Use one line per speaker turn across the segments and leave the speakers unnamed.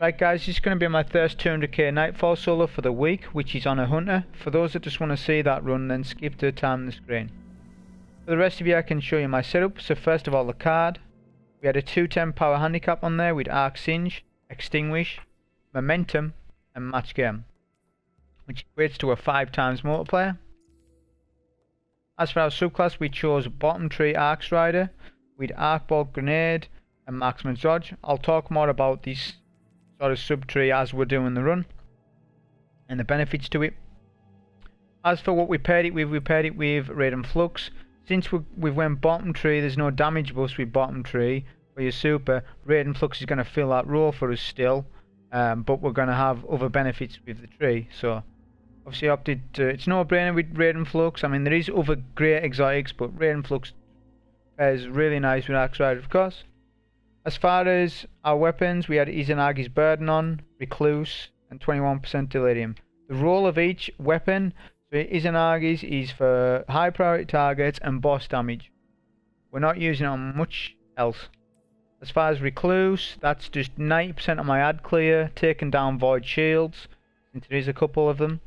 Right guys, this is going to be my first 200k Nightfall solo for the week, which is on a hunter. For those that just want to see that run, then skip to the time on the screen. For the rest of you, I can show you my setup. So first of all, the card. We had a 210 Power Handicap on there with Singe, Extinguish, Momentum and Match Game, which equates to a 5 times multiplier. As for our subclass, we chose bottom tree Arcstrider with Arcbolt Grenade and Marksman Dodge. I'll talk more about this sort of sub-tree as we're doing the run and the benefits to it. As for what we paired it with, Raiden Flux. Since we went bottom tree, there's no damage boost with bottom tree for your super. Raiden Flux is going to fill that role for us still, but we're going to have other benefits with the tree. So obviously opted it's no brainer with Raiden Flux. I mean, there is other great exotics, but Raiden Flux is really nice with Arcstrider, of course. As far as our weapons, we had Izanagi's Burden on, Recluse, and 21% Delirium. The role of each weapon, so Izanagi's is for high priority targets and boss damage. We're not using it on much else. As far as Recluse, that's just 90% of my ad clear, taking down void shields, since there is a couple of them.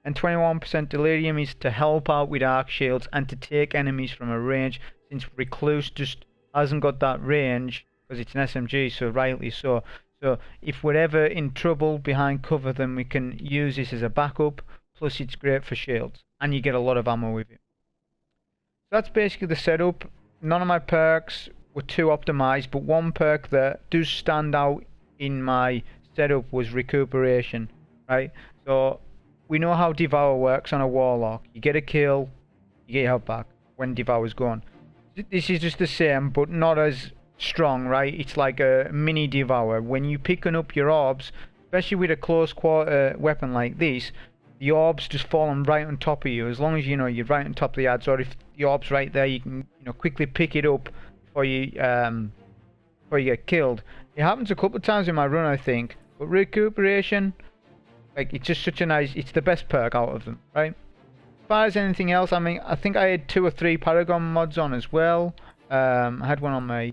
And 21% Delirium is to help out with arc shields and to take enemies from a range, since Recluse just hasn't got that range because it's an SMG, so rightly so. So if we're ever in trouble behind cover, then we can use this as a backup, plus it's great for shields and you get a lot of ammo with it. So that's basically the setup. None of my perks were too optimized, but one perk that does stand out in my setup was Recuperation, right? So we know how Devour works on a Warlock. You get a kill, you get your health back when Devour's gone. This is just the same, but not as strong, right? It's like a mini Devour. When you picking up your orbs, especially with a close quarter weapon like this, the orbs just falling right on top of you. As long as you know you're right on top of the ads, or if the orb's right there, you can quickly pick it up before you get killed. It happens a couple of times in my run, I think. But Recuperation, like, it's just such a nice, it's the best perk out of them, right? As far as anything else, I mean, I think I had 2 or 3 Paragon mods on as well. I had one on my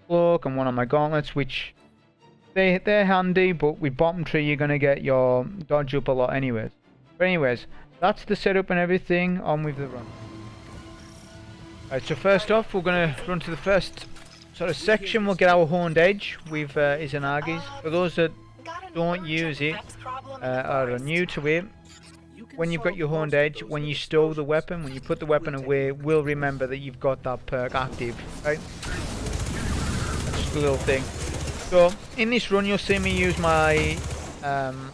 cloak and one on my gauntlets, which they're handy, but with bottom tree you're gonna get your dodge up a lot anyways. But anyways, that's the setup and everything. On with the run. Right, so first off, we're gonna run to the first sort of section. We'll get our Horned Edge with Izanagi's. For those that don't use it or are new to it, when you've got your Horned Edge, when you stow the weapon, when you put the weapon away, we'll remember that you've got that perk active, right? A little thing. So in this run you'll see me use my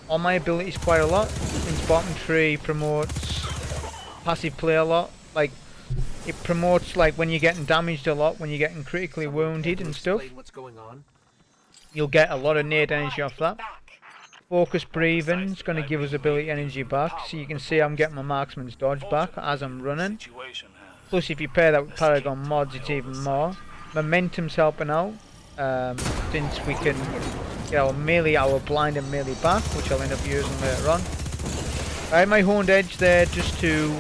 all my abilities quite a lot, since bottom tree promotes passive play a lot. Like, it promotes like when you're getting damaged a lot, when you're getting critically wounded and stuff, you'll get a lot of nade energy off that. Focus breathing is going to give us ability energy back, so you can see I'm getting my Marksman's Dodge back as I'm running. Plus if you pair that with Paragon mods, it's even more. Momentum's helping out, since we can get our melee, our blind and melee back, which I'll end up using later on. I had my Horned Edge there just to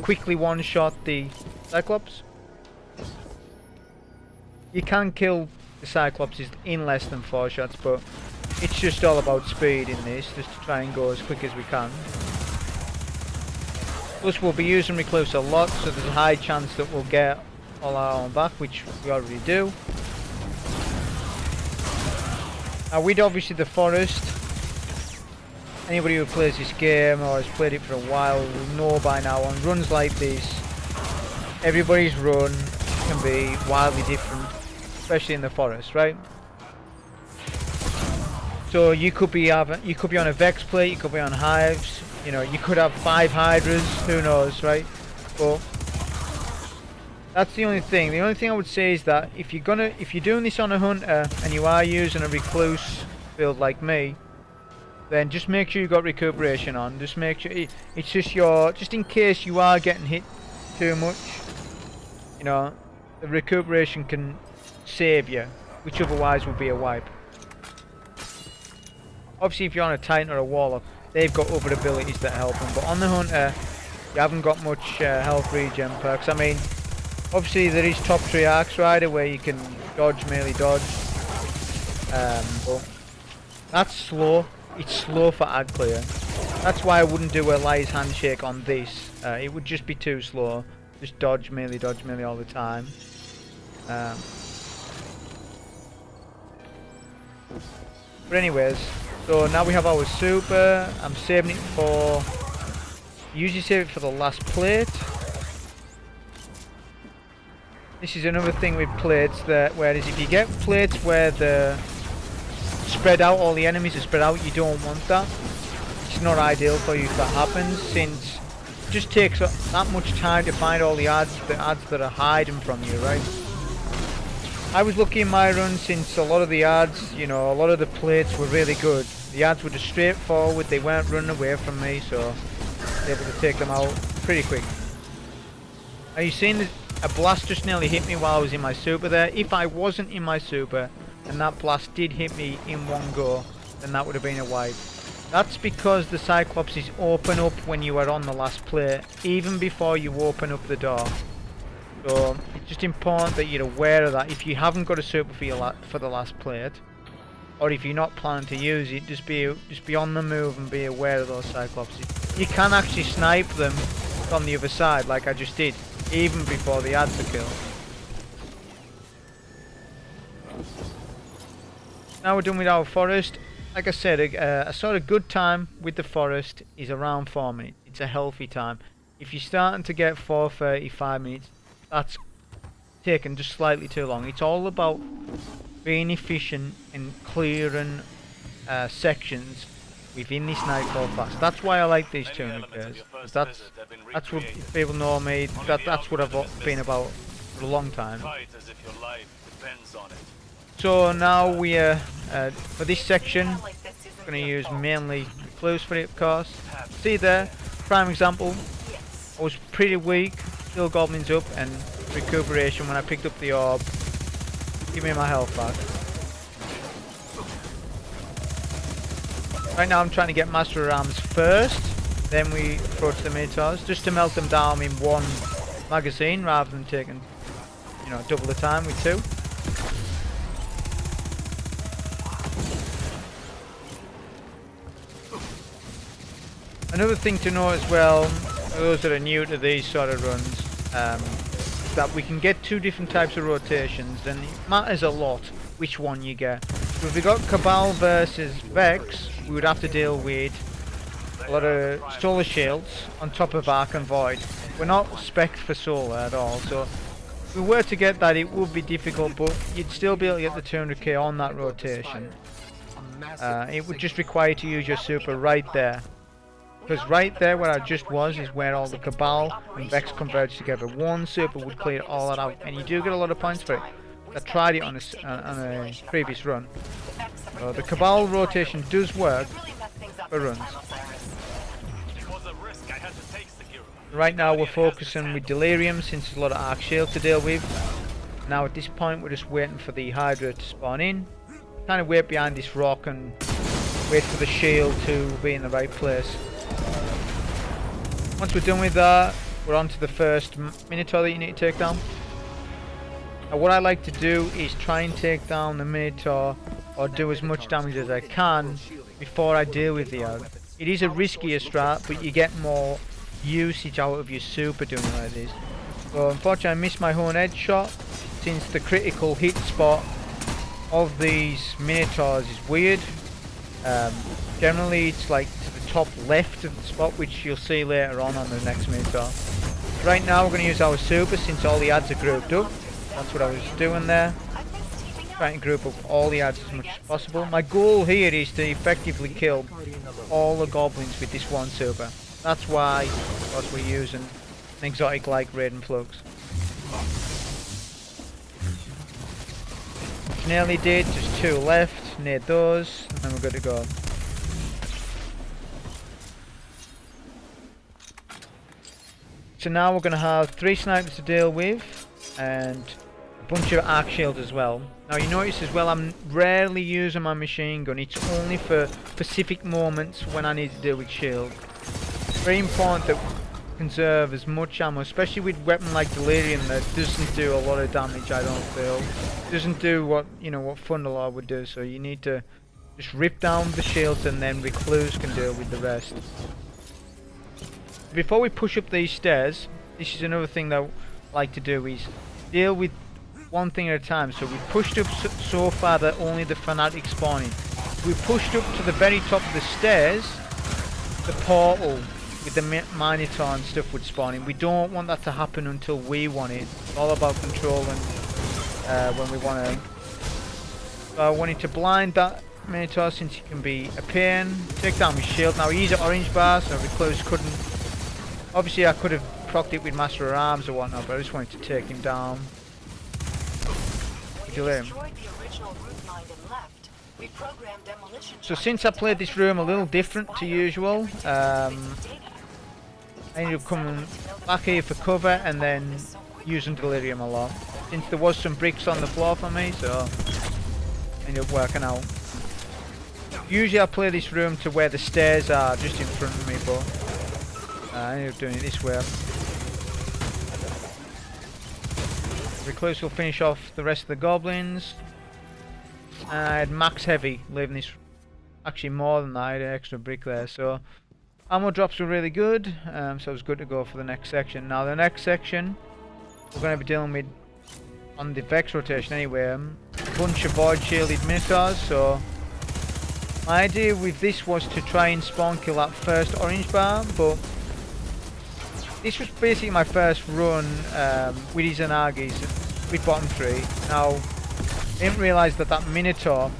quickly one-shot the Cyclops. You can kill the Cyclops in less than 4 shots, but it's just all about speed in this, just to try and go as quick as we can. Plus we'll be using Recluse a lot, so there's a high chance that we'll get all our own back, which we already do. Now with obviously the forest, anybody who plays this game or has played it for a while will know by now, on runs like this, everybody's run can be wildly different, especially in the forest, right? So you could be on a Vex plate, you could be on hives, you could have 5 Hydras, who knows, right? But that's the only thing. The only thing I would say is that if you're doing this on a hunter and you are using a Recluse build like me, then just make sure you got Recuperation on. Just make sure it's just in case you are getting hit too much. The Recuperation can save you, which otherwise would be a wipe. Obviously, if you're on a Titan or a Warlock, they've got other abilities that help them. But on the hunter, you haven't got much health regen perks. I mean, obviously there is top tree Arcstrider where you can dodge, melee dodge. But that's slow. It's slow for ad clear. That's why I wouldn't do a Liar's Handshake on this. It would just be too slow. Just dodge melee all the time. But anyways, so now we have our super. I'm saving it for... Usually save it for the last plate. This is another thing with plates, that whereas if you get plates where the spread out, all the enemies are spread out, you don't want that. It's not ideal for you if that happens, since it just takes that much time to find all the ads that are hiding from you, right? I was lucky in my run, since a lot of the ads, you know, a lot of the plates were really good. The ads were just straightforward, they weren't running away from me, so I was able to take them out pretty quick. Are you seeing this? A blast just nearly hit me while I was in my super there. If I wasn't in my super and that blast did hit me in one go, then that would have been a wipe. That's because the Cyclopses open up when you are on the last plate, even before you open up the door. So it's just important that you're aware of that. If you haven't got a super for the last plate, or if you're not planning to use it, just be on the move and be aware of those Cyclopses. You can actually snipe them from the other side, like I just did, even before the ads are killed. Now we're done with our forest. Like I said, a sort of good time with the forest is around 4 minutes. It's a healthy time. If you're starting to get 4:30, 5 minutes, that's taken just slightly too long. It's all about being efficient and clearing sections within this Nightfall fast. That's why I like these 200Ks. That's what people know me. That's what I've been about for a long time. So now we for this section, we're going to use mainly Recluse for it, of course. See there, prime example. I was pretty weak, still goblins up, and recuperation when I picked up the orb. Give me my health back. Right now I'm trying to get Master of Arms first, then we approach the Minotaurs, just to melt them down in one magazine rather than taking, you know, double the time with two. Another thing to know as well, for those that are new to these sort of runs, is that we can get two different types of rotations, and it matters a lot which one you get. So if we got Cabal versus Vex, we would have to deal with a lot of solar shields on top of Arc and Void. We're not spec'd for solar at all, so if we were to get that, it would be difficult, but you'd still be able to get the 200k on that rotation. It would just require you to use your super right there. Because right there where I just was is where all the Cabal and Vex converge together. One super would clear all that out, and you do get a lot of points for it. I tried it on a previous run. So the Cabal rotation does work for runs. Right now we're focusing with Delirium, since there's a lot of Arc Shield to deal with. Now at this point we're just waiting for the Hydra to spawn in. Kind of wait behind this rock and wait for the shield to be in the right place. Once we're done with that, we're on to the first Minotaur that you need to take down. Now what I like to do is try and take down the Minotaur, or do as much damage as I can before I deal with the ad. It is a riskier strat, but you get more usage out of your super doing it like this. So unfortunately I missed my own headshot, since the critical hit spot of these Minotaurs is weird. Generally it's like to the top left of the spot, which you'll see later on the next Minotaur. Right now we're going to use our super, since all the ads are grouped up. That's what I was doing there. Trying to group up all the ads as much as possible. My goal here is to effectively kill all the goblins with this one super. That's why, of course, we're using an exotic like Raiden Flux. Nearly did, just two left, near those, and we're good to go. So now we're going to have 3 snipers to deal with, and a bunch of arc shields as well. Now you notice as well, I'm rarely using my machine gun. It's only for specific moments when I need to deal with shield. Very important that conserve as much ammo, especially with a weapon like Delirium that doesn't do a lot of damage, I don't feel. Doesn't do what, you know, what Thunderlord would do, so you need to just rip down the shields and then Recluse can deal with the rest. Before we push up these stairs, this is another thing that I like to do, is deal with one thing at a time. So we pushed up so far that only the Fanatics spawning. We pushed up to the very top of the stairs, the portal with the Minotaur and stuff would spawn in. We don't want that to happen until we want it. It's all about controlling when we want to. So I wanted to blind that Minotaur since he can be a pain. Take down his shield. Now he's an orange bar, so Recluse couldn't. Obviously I could have procced it with Master of Arms or whatnot, but I just wanted to take him down. Delirium. So since I played this room a little different to usual, I ended up coming back here for cover and then using Delirium a lot. Since there was some bricks on the floor for me, so I ended up working out. Usually I play this room to where the stairs are, just in front of me, but I ended up doing it this way. Recluse will finish off the rest of the goblins. I had max heavy, leaving this, actually more than that, I had an extra brick there, so ammo drops were really good, so it was good to go for the next section. Now the next section, we're going to be dealing with, on the Vex rotation anyway, a bunch of void shielded Minotaurs, so my idea with this was to try and spawn kill that first orange bar, but this was basically my first run with Izanagis, with bottom tree. Now, I didn't realise that that Minotaur,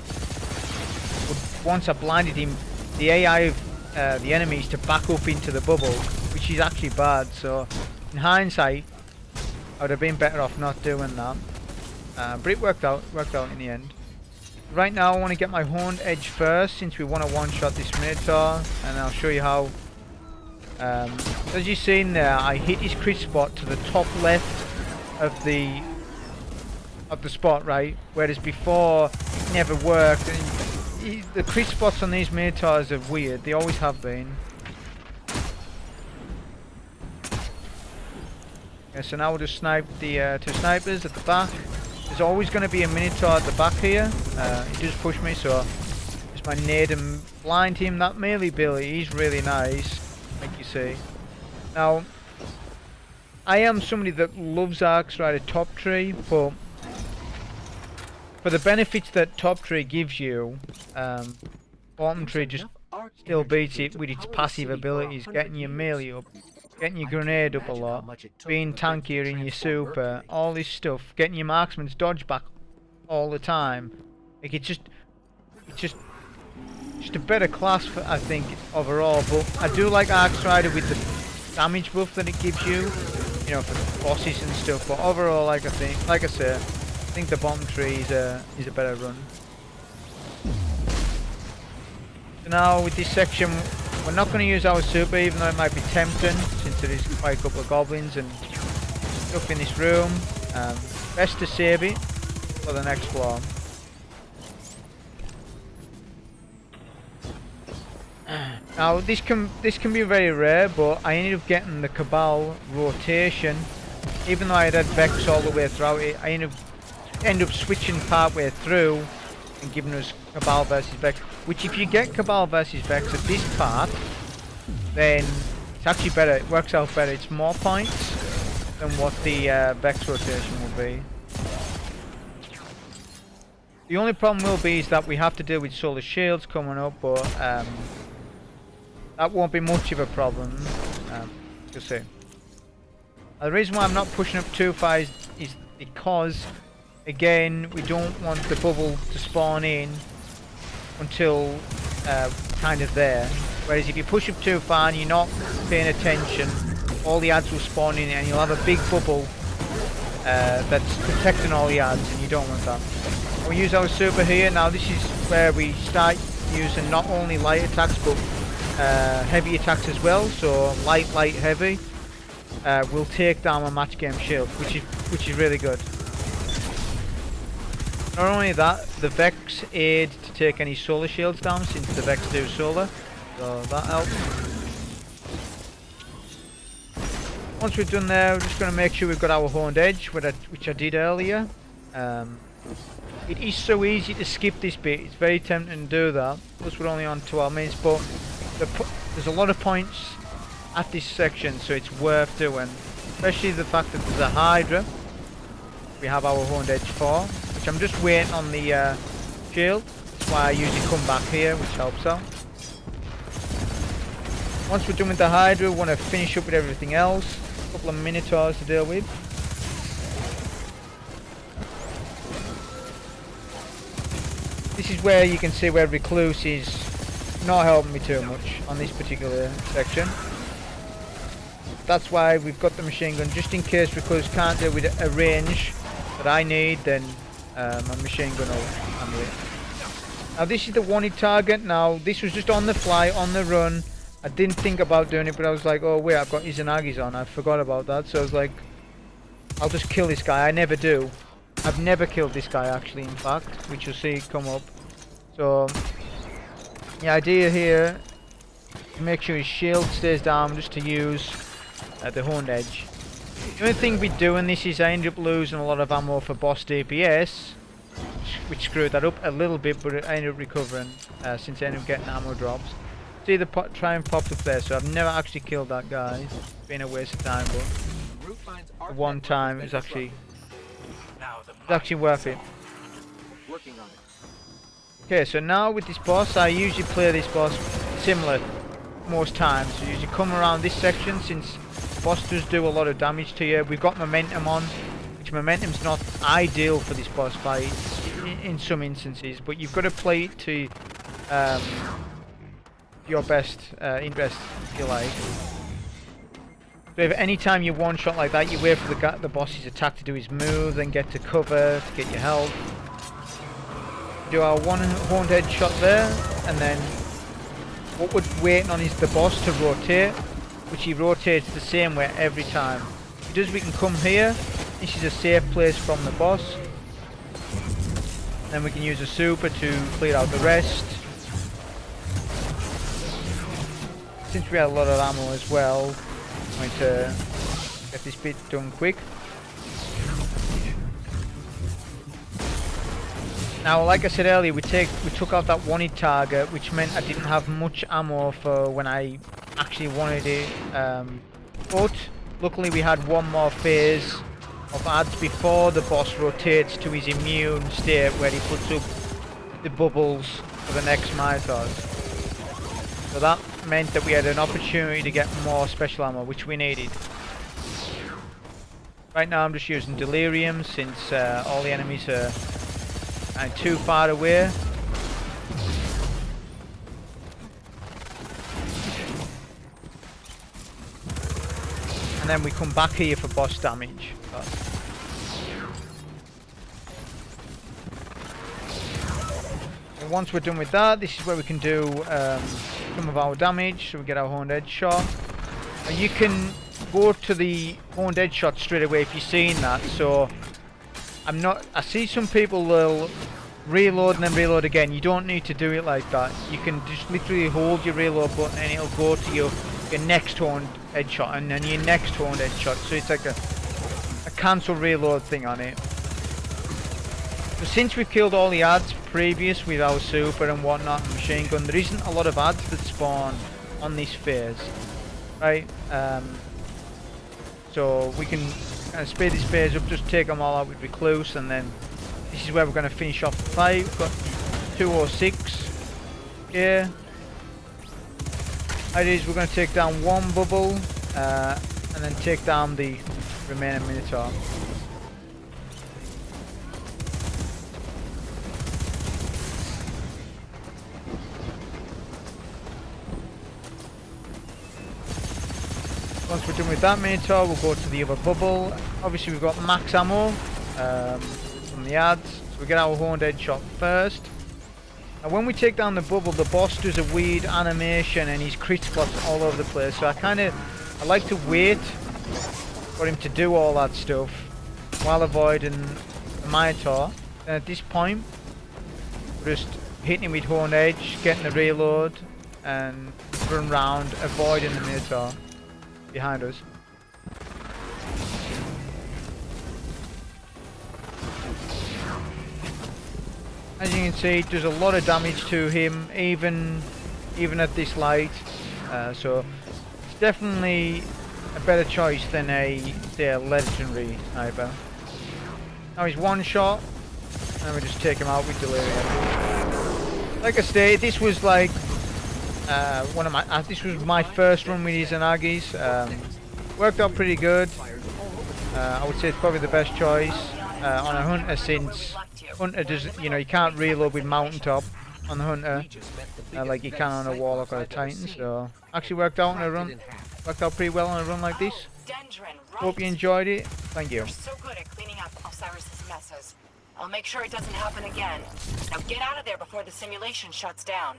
once I blinded him, the AI of the enemies to back up into the bubble, which is actually bad, so in hindsight, I would have been better off not doing that. But it worked out in the end. Right now I want to get my Horned Edge first, since we want to one-shot this Minotaur, and I'll show you how. As you've seen there, I hit his crit spot to the top left of the spot, right? Whereas before it never worked. And the crit spots on these Minotaurs are weird. They always have been. Okay, so now we'll just snipe the two snipers at the back. There's always going to be a Minotaur at the back here. He does push me, so just my nade and blind him. That melee ability, he's really nice, like you see. Now, I am somebody that loves Arcstrider top tree, but for the benefits that top tree gives you, bottom tree just still beats it with its passive abilities, getting your melee up, getting your grenade up a lot, being tankier in your super, all this stuff, getting your Marksman's Dodge back all the time. Like it's just a better class, for, I think, overall. But I do like Arcstrider with the damage buff that it gives you, you know, for bosses and stuff. But overall, like I say, I think the bottom tree is a better run. So now with this section, we're not going to use our super, even though it might be tempting, since there is quite a couple of goblins and stuff in this room. Best to save it for the next floor. Now this can be very rare, but I ended up getting the Cabal rotation. Even though I had Vex all the way throughout it, I ended up switching part way through and giving us Cabal versus Vex. Which, if you get Cabal versus Vex at this part, then it's actually better. It works out better. It's more points than what the Vex rotation will be. The only problem will be is that we have to deal with solar shields coming up, but that won't be much of a problem. You'll see. The reason why I'm not pushing up too far is because, again, we don't want the bubble to spawn in until kind of there. Whereas if you push up too far and you're not paying attention, all the ads will spawn in and you'll have a big bubble that's protecting all the ads, and you don't want that. We'll use our super here. Now this is where we start using not only light attacks but heavy attacks as well. So light, heavy will take down a match game shield, which is really good. Not only that, the Vex aid to take any solar shields down, since the Vex do solar, so that helps. Once we're done there, we're just going to make sure we've got our Horned Edge, which I did earlier. It is so easy to skip this bit, it's very tempting to do that. Plus we're only on 12 minutes, but there's a lot of points at this section, so it's worth doing. Especially the fact that there's a Hydra. We have our Horned Edge for, which I'm just waiting on the shield. That's why I usually come back here, which helps out. Once we're done with the Hydra, we want to finish up with everything else. A couple of Minotaurs to deal with. This is where you can see where Recluse is not helping me too much on this particular section. That's why we've got the machine gun, just in case Recluse can't deal with a range that I need, then my machine gun will handle it. Now this is the wanted target. Now this was just on the fly, on the run. I didn't think about doing it, but I was like, oh wait, I've got Izanagi's on. I forgot about that, so I was like, I'll just kill this guy. I never do. I've never killed this guy actually, in fact, which you'll see come up. So the idea here is to make sure his shield stays down, just to use the Horned Edge. The only thing we do in this is I end up losing a lot of ammo for boss DPS, which screwed that up a little bit, but I ended up recovering since I ended up getting ammo drops. See the try and popped up there, so I've never actually killed that guy. It's been a waste of time, but one time it's actually worth it. Okay, so now with this boss, I usually play this boss similar most times. So you usually come around this section, since boss does do a lot of damage to you. We've got momentum on, which momentum's not ideal for this boss fight in some instances, but you've got to play it to your best interest, if you like. So if any time you one shot like that, you wait for the boss's attack to do his move, then get to cover to get your health. Do our one Horned Edge shot there, and then what we're waiting on is the boss to rotate, which he rotates the same way every time. If he does, we can come here. This is a safe place from the boss. Then we can use a super to clear out the rest. Since we had a lot of ammo as well, I'm going to get this bit done quick. Now, like I said earlier, we took out that wanted target, which meant I didn't have much ammo for when I actually wanted it. But luckily we had one more phase of ads before the boss rotates to his immune state, where he puts up the bubbles for the next Minotaurs. So that meant that we had an opportunity to get more special ammo, which we needed. Right now I'm just using Delirium, since all the enemies are too far away. And then we come back here for boss damage. And once we're done with that, this is where we can do some of our damage, so we get our Horned Edge shot. And you can go to the Horned Edge shot straight away if you've seen that. So I see some people will reload and then reload again. You don't need to do it like that. You can just literally hold your reload button and it'll go to your next Horned Edge shot and then your next Horned Edge shot. So it's like a cancel reload thing on it. So since we've killed all the ads previous with our super and whatnot and machine gun, there isn't a lot of ads that spawn on this phase, right? So we can kind of speed this phase up, just take them all out with Recluse, and then this is where we're going to finish off the fight. We've got 206 here. Idea is we're going to take down one bubble and then take down the remaining Minotaur. Once we're done with that Minotaur, we'll go to the other bubble. Obviously we've got max ammo from the ads, so we get our Horned Edge shot first. And when we take down the bubble, the boss does a weird animation and his crit spots all over the place. So I like to wait for him to do all that stuff while avoiding the Minotaur. And at this point, we're just hitting him with Horned Edge, getting the reload, and run round, avoiding the Minotaur behind us. As you can see, it does a lot of damage to him, even at this light. So it's definitely a better choice than say a legendary sniper. Now he's one shot, and we just take him out with Delirium. Like I say, this was like this was my first run with Izanagis. Worked out pretty good. I would say it's probably the best choice on a hunter, since hunter does, you know, you can't reload with mountaintop on the hunter like you can on a warlock or a titan. So actually worked out on a run. Worked out pretty well on a run like this. Hope you enjoyed it. Thank you.
You're so good at cleaning up Osiris's messes. I'll make sure it doesn't happen again. Now get out of there before the simulation shuts down.